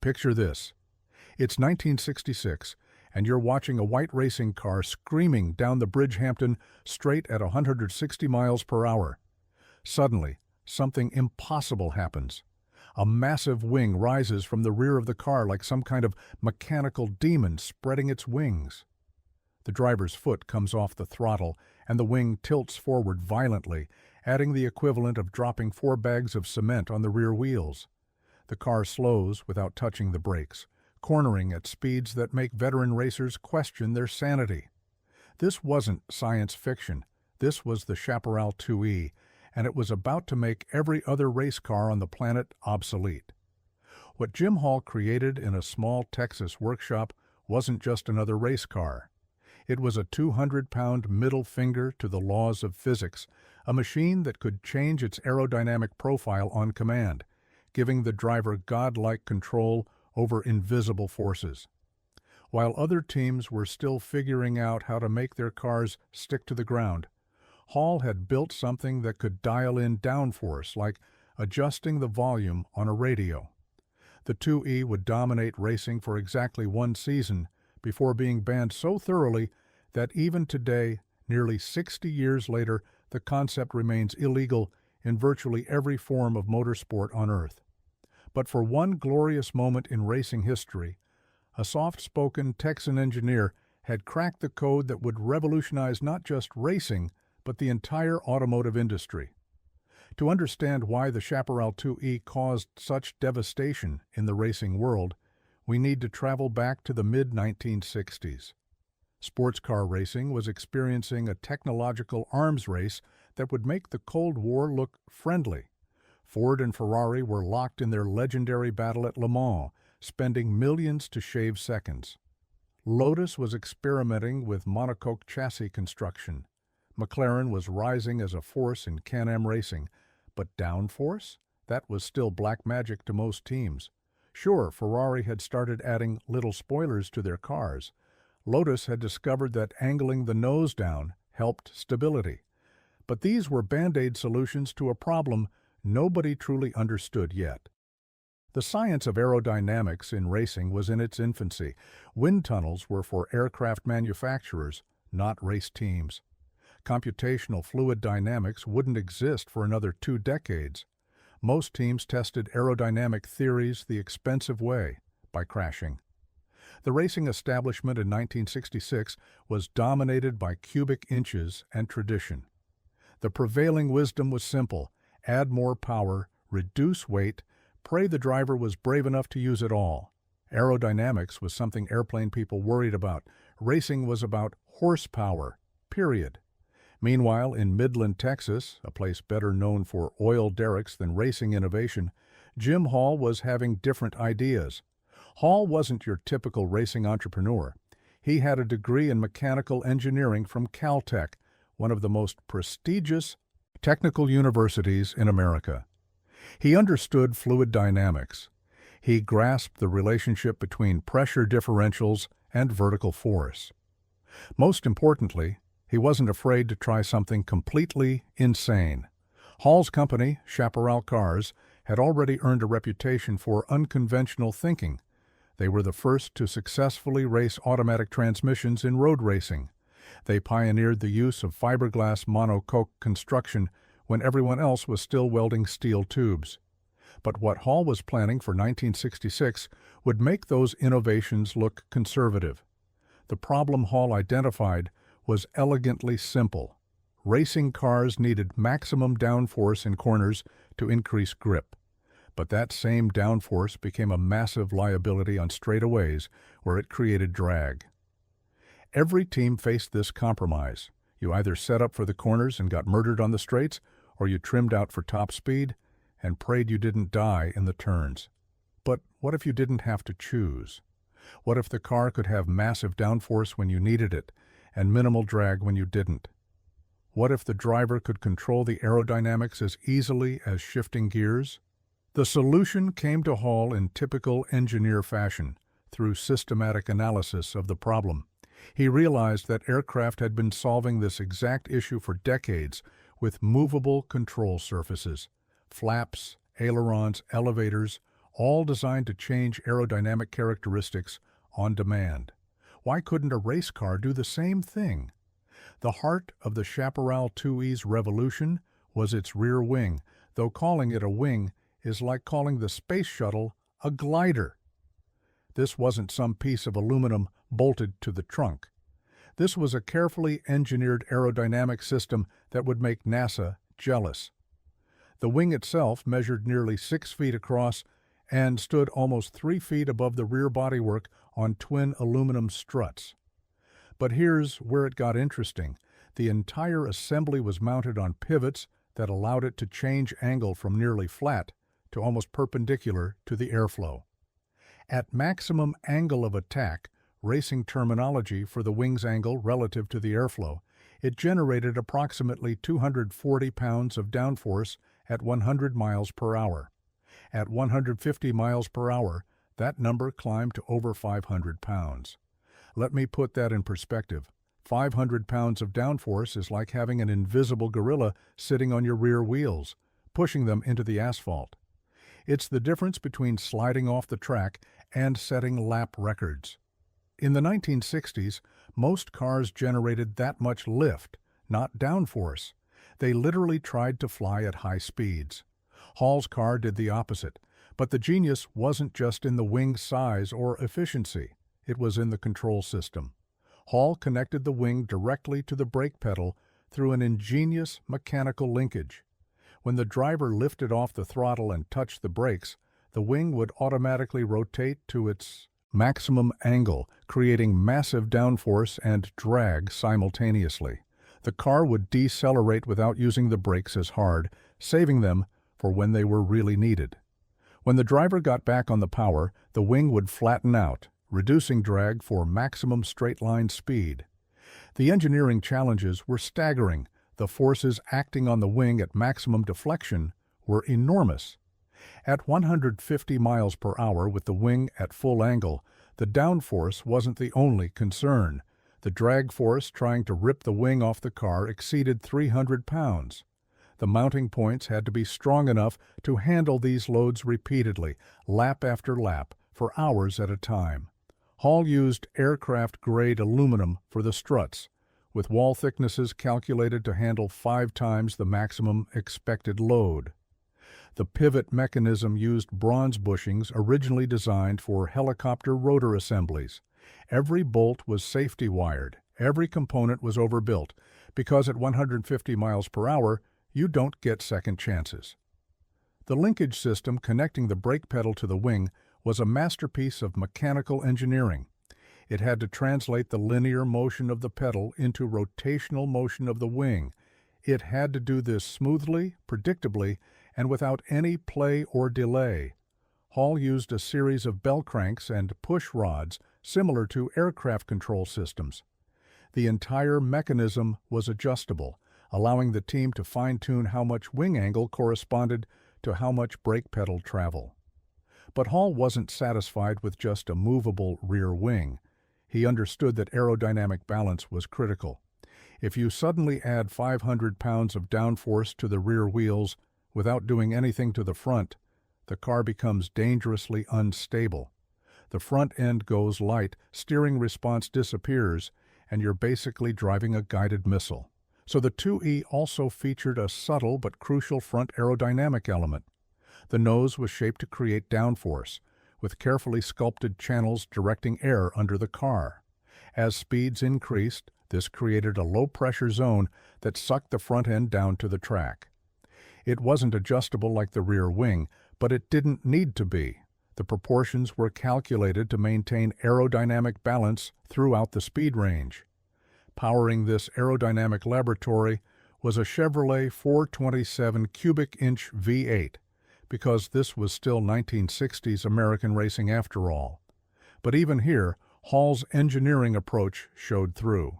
Picture this. It's 1966, and you're watching a white racing car screaming down the Bridgehampton straight at 160 miles per hour. Suddenly, something impossible happens. A massive wing rises from the rear of the car like some kind of mechanical demon spreading its wings. The driver's foot comes off the throttle, and the wing tilts forward violently, adding the equivalent of dropping 4 bags of cement on the rear wheels. The car slows without touching the brakes, cornering at speeds that make veteran racers question their sanity. This wasn't science fiction. This was the Chaparral 2E, and it was about to make every other race car on the planet obsolete. What Jim Hall created in a small Texas workshop wasn't just another race car. It was a 200-pound middle finger to the laws of physics, a machine that could change its aerodynamic profile on command, giving the driver godlike control over invisible forces. While other teams were still figuring out how to make their cars stick to the ground, Hall had built something that could dial in downforce, like adjusting the volume on a radio. The 2E would dominate racing for exactly 1 season before being banned so thoroughly that even today, nearly 60 years later, the concept remains illegal in virtually every form of motorsport on Earth. But for one glorious moment in racing history, a soft-spoken Texan engineer had cracked the code that would revolutionize not just racing, but the entire automotive industry. To understand why the Chaparral 2E caused such devastation in the racing world, we need to travel back to the mid-1960s. Sports car racing was experiencing a technological arms race that would make the Cold War look friendly. Ford and Ferrari were locked in their legendary battle at Le Mans, spending millions to shave seconds. Lotus was experimenting with monocoque chassis construction. McLaren was rising as a force in Can-Am racing, but Downforce? That was still black magic to most teams. Sure, Ferrari had started adding little spoilers to their cars. Lotus had discovered that angling the nose down helped stability. But these were Band-Aid solutions to a problem nobody truly understood yet. The science of aerodynamics in racing was in its infancy. Wind tunnels were for aircraft manufacturers, not race teams. Computational fluid dynamics wouldn't exist for another 2 decades. Most teams tested aerodynamic theories the expensive way, by crashing. The racing establishment in 1966 was dominated by cubic inches and tradition. The prevailing wisdom was simple: add more power, reduce weight, pray the driver was brave enough to use it all. Aerodynamics was something airplane people worried about. Racing was about horsepower, period. Meanwhile, in Midland, Texas, a place better known for oil derricks than racing innovation, Jim Hall was having different ideas. Hall wasn't your typical racing entrepreneur. He had a degree in mechanical engineering from Caltech, one of the most prestigious technical universities in America. He understood fluid dynamics. He grasped the relationship between pressure differentials and vertical force. Most importantly, he wasn't afraid to try something completely insane. Hall's company, Chaparral Cars, had already earned a reputation for unconventional thinking. They were the first to successfully race automatic transmissions in road racing. They pioneered the use of fiberglass monocoque construction when everyone else was still welding steel tubes. But what Hall was planning for 1966 would make those innovations look conservative. The problem Hall identified was elegantly simple. Racing cars needed maximum downforce in corners to increase grip. But that same downforce became a massive liability on straightaways where it created drag. Every team faced this compromise. You either set up for the corners and got murdered on the straights, or you trimmed out for top speed and prayed you didn't die in the turns. But what if you didn't have to choose? What if the car could have massive downforce when you needed it and minimal drag when you didn't? What if the driver could control the aerodynamics as easily as shifting gears? The solution came to Hall in typical engineer fashion, through systematic analysis of the problem. He realized that aircraft had been solving this exact issue for decades with movable control surfaces. Flaps, ailerons, elevators, all designed to change aerodynamic characteristics on demand. Why couldn't a race car do the same thing? The heart of the Chaparral 2E's revolution was its rear wing, though calling it a wing is like calling the space shuttle a glider. This wasn't some piece of aluminum bolted to the trunk. This was a carefully engineered aerodynamic system that would make NASA jealous. The wing itself measured nearly 6 feet across and stood almost 3 feet above the rear bodywork on twin aluminum struts. But here's where it got interesting. The entire assembly was mounted on pivots that allowed it to change angle from nearly flat to almost perpendicular to the airflow. At maximum angle of attack, racing terminology for the wing's angle relative to the airflow, it generated approximately 240 pounds of downforce at 100 miles per hour. At 150 miles per hour, that number climbed to over 500 pounds. Let me put that in perspective. 500 pounds of downforce is like having an invisible gorilla sitting on your rear wheels, pushing them into the asphalt. It's the difference between sliding off the track and setting lap records. In the 1960s, most cars generated that much lift, not downforce. They literally tried to fly at high speeds. Hall's car did the opposite, but the genius wasn't just in the wing size or efficiency. It was in the control system. Hall connected the wing directly to the brake pedal through an ingenious mechanical linkage. When the driver lifted off the throttle and touched the brakes, the wing would automatically rotate to its maximum angle, creating massive downforce and drag simultaneously. The car would decelerate without using the brakes as hard, saving them for when they were really needed. When the driver got back on the power, the wing would flatten out, reducing drag for maximum straight-line speed. The engineering challenges were staggering. The forces acting on the wing at maximum deflection were enormous. At 150 miles per hour with the wing at full angle, the downforce wasn't the only concern. The drag force trying to rip the wing off the car exceeded 300 pounds. The mounting points had to be strong enough to handle these loads repeatedly, lap after lap, for hours at a time. Hall used aircraft-grade aluminum for the struts, with wall thicknesses calculated to handle 5 times the maximum expected load. The pivot mechanism used bronze bushings originally designed for helicopter rotor assemblies. Every bolt was safety wired, every component was overbuilt, because at 150 miles per hour, you don't get second chances. The linkage system connecting the brake pedal to the wing was a masterpiece of mechanical engineering. It had to translate the linear motion of the pedal into rotational motion of the wing. It had to do this smoothly, predictably, and without any play or delay. Hall used a series of bell cranks and push rods similar to aircraft control systems. The entire mechanism was adjustable, allowing the team to fine-tune how much wing angle corresponded to how much brake pedal travel. But Hall wasn't satisfied with just a movable rear wing. He understood that aerodynamic balance was critical. If you suddenly add 500 pounds of downforce to the rear wheels without doing anything to the front, the car becomes dangerously unstable. The front end goes light, steering response disappears, and you're basically driving a guided missile. So the 2E also featured a subtle but crucial front aerodynamic element. The nose was shaped to create downforce, with carefully sculpted channels directing air under the car. As speeds increased, this created a low-pressure zone that sucked the front end down to the track. It wasn't adjustable like the rear wing, but it didn't need to be. The proportions were calculated to maintain aerodynamic balance throughout the speed range. Powering this aerodynamic laboratory was a Chevrolet 427 cubic-inch V8, because this was still 1960s American racing after all. But even here, Hall's engineering approach showed through.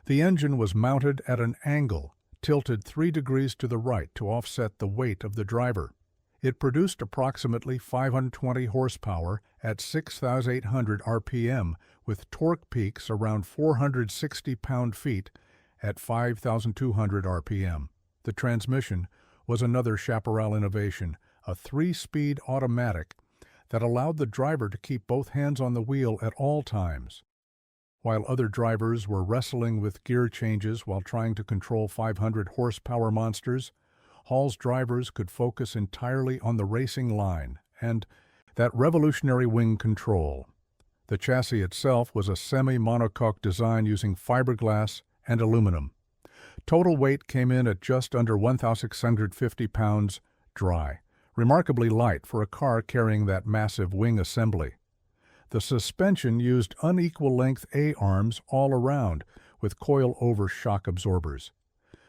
The engine was mounted at an angle, tilted 3 degrees to the right to offset the weight of the driver. It produced approximately 520 horsepower at 6,800 RPM, with torque peaks around 460 pound-feet at 5,200 RPM. The transmission was another Chaparral innovation, a 3-speed automatic that allowed the driver to keep both hands on the wheel at all times. While other drivers were wrestling with gear changes while trying to control 500 horsepower monsters, Hall's drivers could focus entirely on the racing line and that revolutionary wing control. The chassis itself was a semi-monocoque design using fiberglass and aluminum. Total weight came in at just under 1,650 pounds dry, remarkably light for a car carrying that massive wing assembly. The suspension used unequal length A-arms all around with coil-over shock absorbers.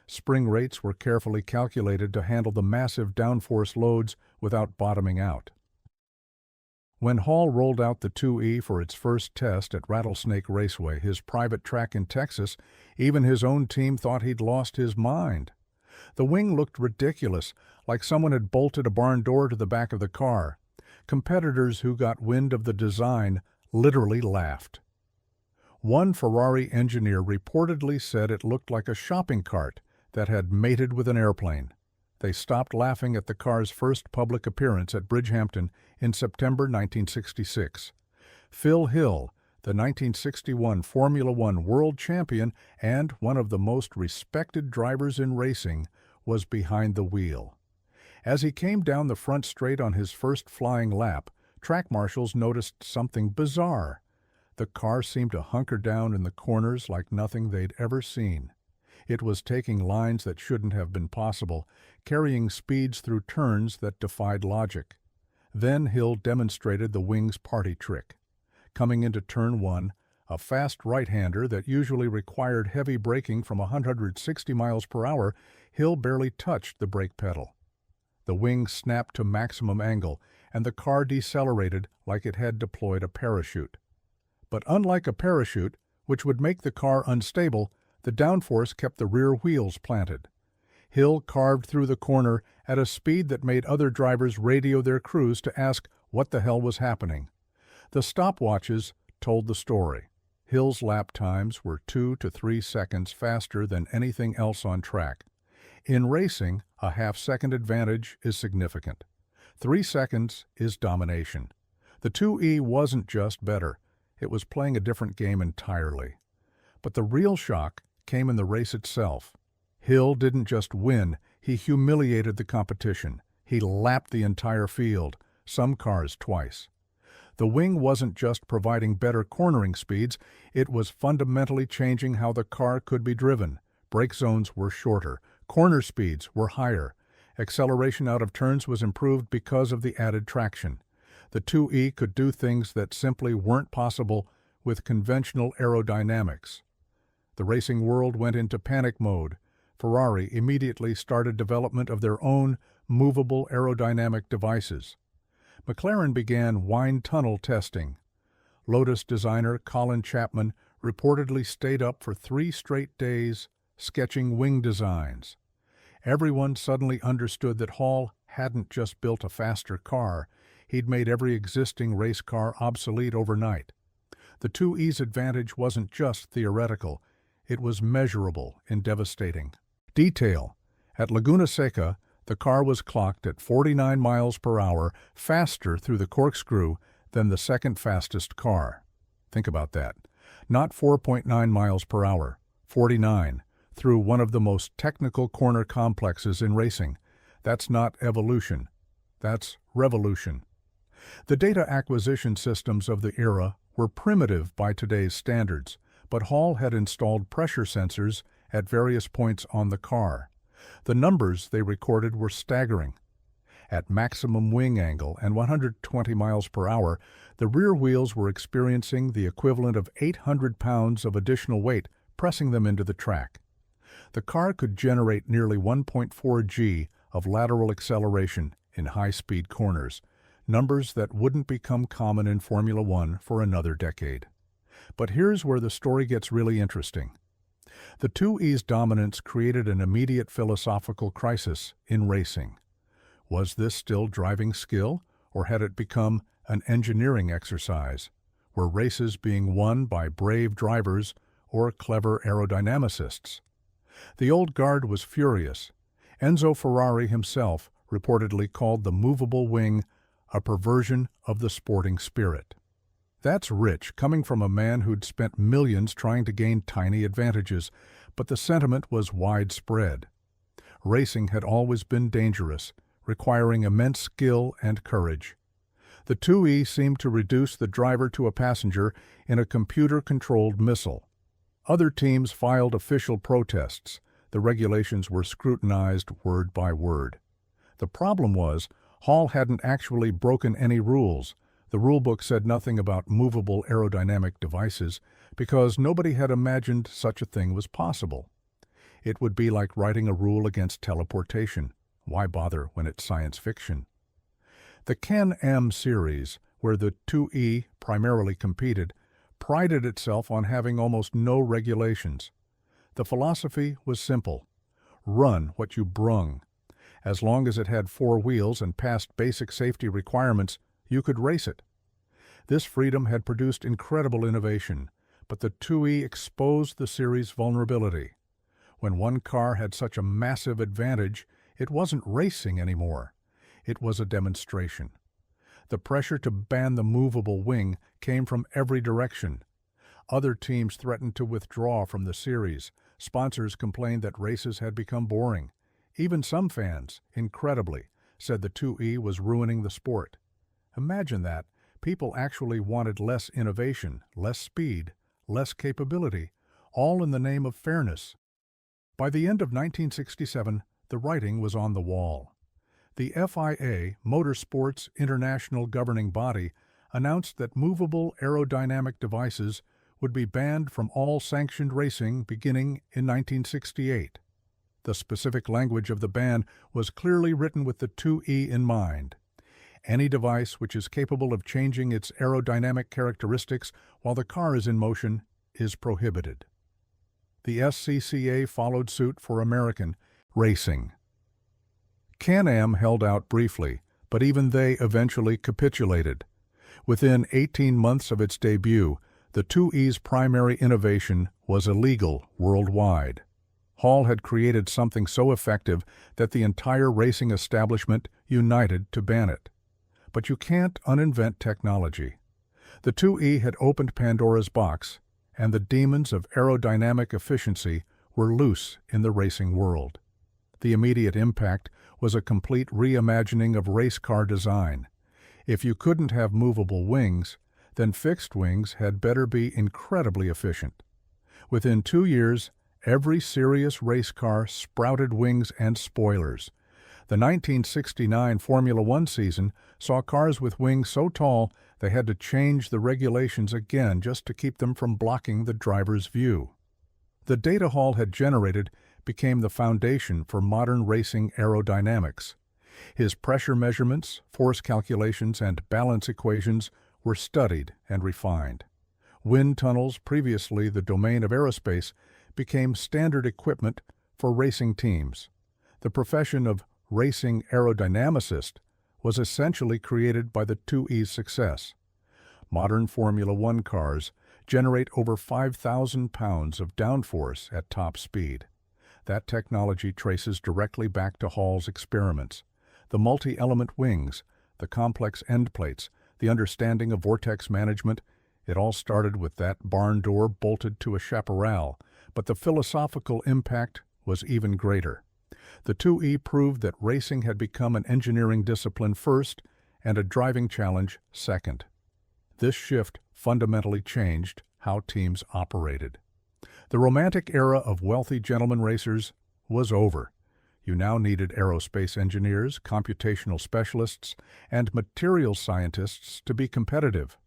Spring rates were carefully calculated to handle the massive downforce loads without bottoming out. When Hall rolled out the 2E for its first test at Rattlesnake Raceway, his private track in Texas, even his own team thought he'd lost his mind. The wing looked ridiculous, like someone had bolted a barn door to the back of the car. Competitors who got wind of the design literally laughed. One Ferrari engineer reportedly said it looked like a shopping cart that had mated with an airplane. They stopped laughing at the car's first public appearance at Bridgehampton in September 1966. Phil Hill, the 1961 Formula One world champion and one of the most respected drivers in racing, was behind the wheel. As he came down the front straight on his first flying lap, track marshals noticed something bizarre. The car seemed to hunker down in the corners like nothing they'd ever seen. It was taking lines that shouldn't have been possible, carrying speeds through turns that defied logic. Then Hill demonstrated the wing's party trick. Coming into turn 1, a fast right-hander that usually required heavy braking from 160 miles per hour, Hill barely touched the brake pedal. The wing snapped to maximum angle, and the car decelerated like it had deployed a parachute. But unlike a parachute, which would make the car unstable, the downforce kept the rear wheels planted. Hill carved through the corner at a speed that made other drivers radio their crews to ask what the hell was happening. The stopwatches told the story. Hill's lap times were 2 to 3 seconds faster than anything else on track. In racing, a half-second advantage is significant. 3 seconds is domination. The 2E wasn't just better. It was playing a different game entirely. But the real shock came in the race itself. Hill didn't just win, he humiliated the competition. He lapped the entire field, some cars twice. The wing wasn't just providing better cornering speeds, it was fundamentally changing how the car could be driven. Brake zones were shorter, corner speeds were higher. Acceleration out of turns was improved because of the added traction. The 2E could do things that simply weren't possible with conventional aerodynamics. The racing world went into panic mode. Ferrari immediately started development of their own movable aerodynamic devices. McLaren began wind tunnel testing. Lotus designer Colin Chapman reportedly stayed up for 3 straight days sketching wing designs. Everyone suddenly understood that Hall hadn't just built a faster car, he'd made every existing race car obsolete overnight. The 2E's advantage wasn't just theoretical, it was measurable and devastating. Detail: at Laguna Seca, the car was clocked at 49 miles per hour faster through the corkscrew than the second fastest car. Think about that. Not 4.9 miles per hour, 49, through one of the most technical corner complexes in racing. That's not evolution. That's revolution. The data acquisition systems of the era were primitive by today's standards, but Hall had installed pressure sensors at various points on the car. The numbers they recorded were staggering. At maximum wing angle and 120 miles per hour, the rear wheels were experiencing the equivalent of 800 pounds of additional weight pressing them into the track. The car could generate nearly 1.4 G of lateral acceleration in high-speed corners, numbers that wouldn't become common in Formula One for another decade. But here's where the story gets really interesting. The 2E's dominance created an immediate philosophical crisis in racing. Was this still driving skill, or had it become an engineering exercise? Were races being won by brave drivers or clever aerodynamicists? The old guard was furious. Enzo Ferrari himself reportedly called the Movable-Wing a perversion of the sporting spirit. That's rich, coming from a man who'd spent millions trying to gain tiny advantages, but the sentiment was widespread. Racing had always been dangerous, requiring immense skill and courage. The 2E seemed to reduce the driver to a passenger in a computer-controlled missile. Other teams filed official protests. The regulations were scrutinized word by word. The problem was, Hall hadn't actually broken any rules. The rulebook said nothing about movable aerodynamic devices because nobody had imagined such a thing was possible. It would be like writing a rule against teleportation. Why bother when it's science fiction? The Can-Am series, where the 2E primarily competed, prided itself on having almost no regulations. The philosophy was simple: run what you brung. As long as it had 4 wheels and passed basic safety requirements, you could race it. This freedom had produced incredible innovation, but the 2E exposed the series' vulnerability. When one car had such a massive advantage, it wasn't racing anymore. It was a demonstration. The pressure to ban the Movable-Wing came from every direction. Other teams threatened to withdraw from the series. Sponsors complained that races had become boring. Even some fans, incredibly, said the 2E was ruining the sport. Imagine that. People actually wanted less innovation, less speed, less capability, all in the name of fairness. By the end of 1967, the writing was on the wall. The FIA, Motorsport's international governing body, announced that movable aerodynamic devices would be banned from all sanctioned racing beginning in 1968. The specific language of the ban was clearly written with the 2E in mind. Any device which is capable of changing its aerodynamic characteristics while the car is in motion is prohibited. The SCCA followed suit for American racing. Can-Am held out briefly, but even they eventually capitulated. Within 18 months of its debut, the 2E's primary innovation was illegal worldwide. Hall had created something so effective that the entire racing establishment united to ban it. But you can't uninvent technology. The 2E had opened Pandora's box, and the demons of aerodynamic efficiency were loose in the racing world. The immediate impact was a complete reimagining of race car design. If you couldn't have movable wings, then fixed wings had better be incredibly efficient. Within 2 years, every serious race car sprouted wings and spoilers. The 1969 Formula One season saw cars with wings so tall they had to change the regulations again just to keep them from blocking the driver's view. The data Hall had generated became the foundation for modern racing aerodynamics. His pressure measurements, force calculations, and balance equations were studied and refined. Wind tunnels, previously the domain of aerospace, became standard equipment for racing teams. The profession of racing aerodynamicist was essentially created by the 2E's success. Modern Formula One cars generate over 5,000 pounds of downforce at top speed. That technology traces directly back to Hall's experiments. The multi-element wings, the complex end plates, the understanding of vortex management, it all started with that barn door bolted to a Chaparral, but the philosophical impact was even greater. The 2E proved that racing had become an engineering discipline first and a driving challenge second. This shift fundamentally changed how teams operated. The romantic era of wealthy gentleman racers was over. You now needed aerospace engineers, computational specialists, and materials scientists to be competitive.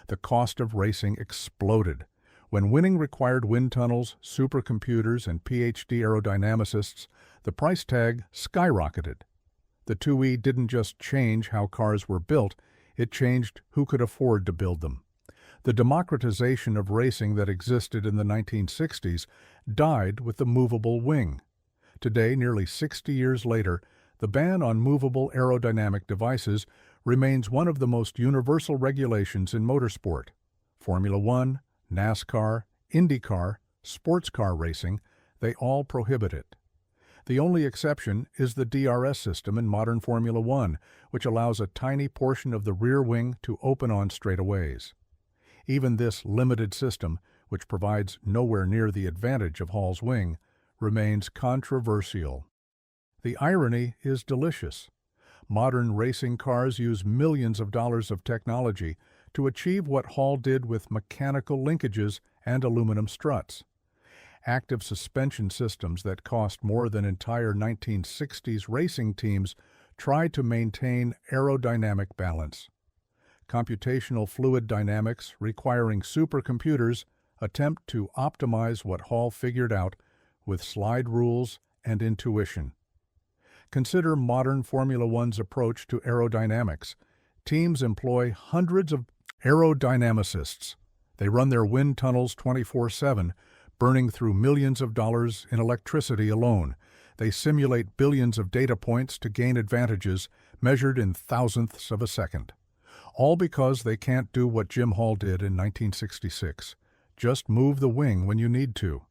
The cost of racing exploded. When winning required wind tunnels, supercomputers, and PhD aerodynamicists, the price tag skyrocketed. The 2E didn't just change how cars were built, it changed who could afford to build them. The democratization of racing that existed in the 1960s died with the movable wing. Today, nearly 60 years later, the ban on movable aerodynamic devices remains one of the most universal regulations in motorsport. Formula One, NASCAR, IndyCar, sports car racing, they all prohibit it. The only exception is the DRS system in modern Formula One, which allows a tiny portion of the rear wing to open on straightaways. Even this limited system, which provides nowhere near the advantage of Hall's wing, remains controversial. The irony is delicious. Modern racing cars use millions of dollars of technology to achieve what Hall did with mechanical linkages and aluminum struts. Active suspension systems that cost more than entire 1960s racing teams tried to maintain aerodynamic balance. Computational fluid dynamics requiring supercomputers attempt to optimize what Hall figured out with slide rules and intuition. Consider modern Formula One's approach to aerodynamics. Teams employ hundreds of aerodynamicists. They run their wind tunnels 24/7, burning through millions of dollars in electricity alone. They simulate billions of data points to gain advantages measured in thousandths of a second. All because they can't do what Jim Hall did in 1966. Just move the wing when you need to.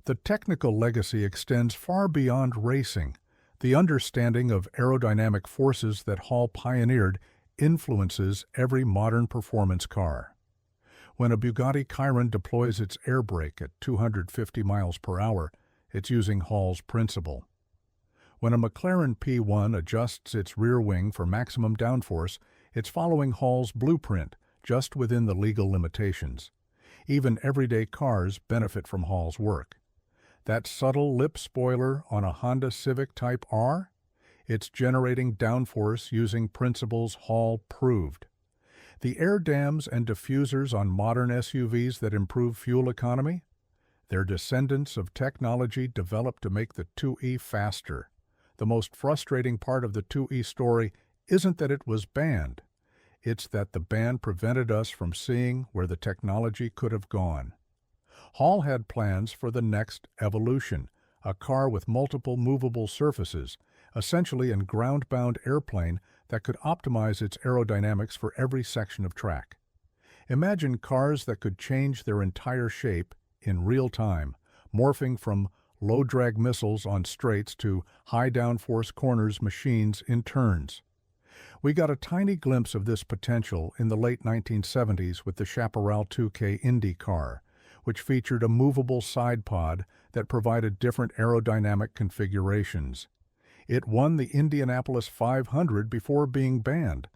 The technical legacy extends far beyond racing. The understanding of aerodynamic forces that Hall pioneered influences every modern performance car. When a Bugatti Chiron deploys its air brake at 250 miles per hour, it's using Hall's principle. When a McLaren P1 adjusts its rear wing for maximum downforce, it's following Hall's blueprint, just within the legal limitations. Even everyday cars benefit from Hall's work. That subtle lip spoiler on a Honda Civic Type R? It's generating downforce using principles Hall proved. The air dams and diffusers on modern SUVs that improve fuel economy? They're descendants of technology developed to make the 2E faster. The most frustrating part of the 2E story isn't that it was banned. It's that the ban prevented us from seeing where the technology could have gone. Hall had plans for the next evolution, a car with multiple movable surfaces, essentially a ground-bound airplane that could optimize its aerodynamics for every section of track. Imagine cars that could change their entire shape in real time, morphing from low-drag missiles on straights to high-downforce corners machines in turns. We got a tiny glimpse of this potential in the late 1970s with the Chaparral 2K Indy car, which featured a movable side pod that provided different aerodynamic configurations. It won the Indianapolis 500 before being banned.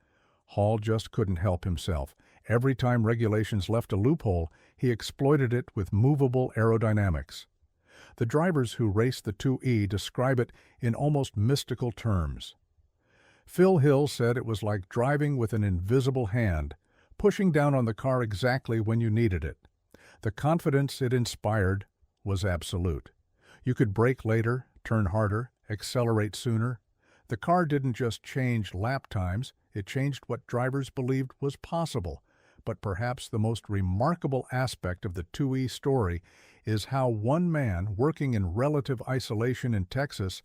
Hall just couldn't help himself. Every time regulations left a loophole, he exploited it with movable aerodynamics. The drivers who race the 2E describe it in almost mystical terms. Phil Hill said it was like driving with an invisible hand, pushing down on the car exactly when you needed it. The confidence it inspired was absolute. You could brake later, turn harder, accelerate sooner. The car didn't just change lap times, it changed what drivers believed was possible. But perhaps the most remarkable aspect of the 2E story is how one man working in relative isolation in Texas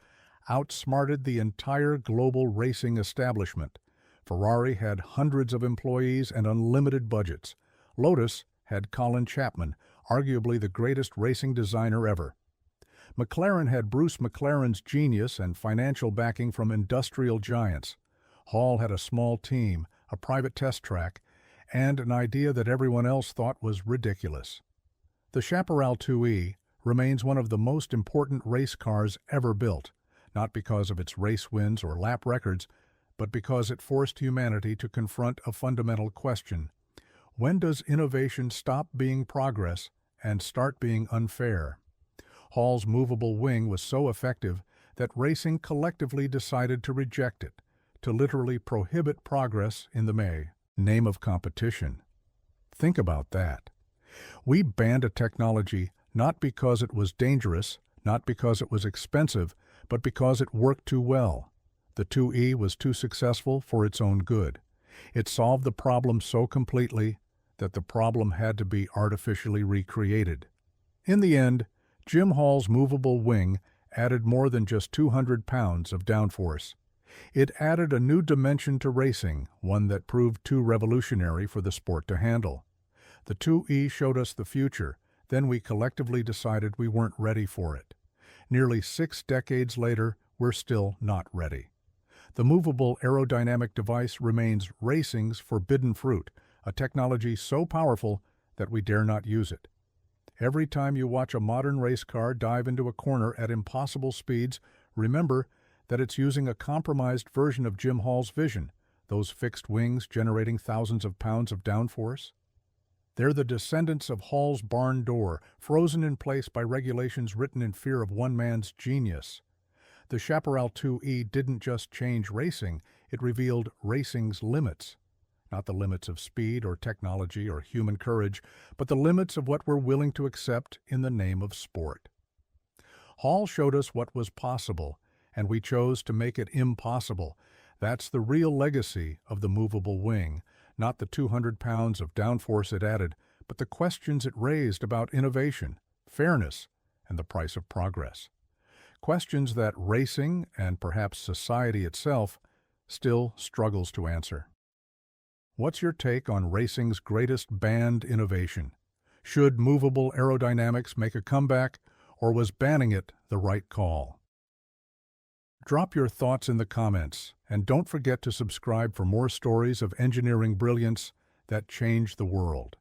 outsmarted the entire global racing establishment. Ferrari had hundreds of employees and unlimited budgets. Lotus had Colin Chapman, arguably the greatest racing designer ever. McLaren had Bruce McLaren's genius and financial backing from industrial giants. Hall had a small team, a private test track, and an idea that everyone else thought was ridiculous. The Chaparral 2E remains one of the most important race cars ever built, not because of its race wins or lap records, but because it forced humanity to confront a fundamental question. When does innovation stop being progress and start being unfair? Hall's movable wing was so effective that racing collectively decided to reject it, to literally prohibit progress in the name of competition. Think about that. We banned a technology not because it was dangerous, not because it was expensive, but because it worked too well. The 2E was too successful for its own good. It solved the problem so completely that the problem had to be artificially recreated. In the end, Jim Hall's movable wing added more than just 200 pounds of downforce. It added a new dimension to racing, one that proved too revolutionary for the sport to handle. The 2E showed us the future, then we collectively decided we weren't ready for it. Nearly 6 decades later, we're still not ready. The movable aerodynamic device remains racing's forbidden fruit, a technology so powerful that we dare not use it. Every time you watch a modern race car dive into a corner at impossible speeds, remember that it's using a compromised version of Jim Hall's vision, those fixed wings generating thousands of pounds of downforce. They're the descendants of Hall's barn door, frozen in place by regulations written in fear of one man's genius. The Chaparral 2E didn't just change racing, it revealed racing's limits. Not the limits of speed or technology or human courage, but the limits of what we're willing to accept in the name of sport. Hall showed us what was possible, and we chose to make it impossible. That's the real legacy of the Movable-Wing, not the 200 pounds of downforce it added, but the questions it raised about innovation, fairness, and the price of progress. Questions that racing, and perhaps society itself, still struggles to answer. What's your take on racing's greatest banned innovation? Should movable aerodynamics make a comeback, or was banning it the right call? Drop your thoughts in the comments, and don't forget to subscribe for more stories of engineering brilliance that change the world.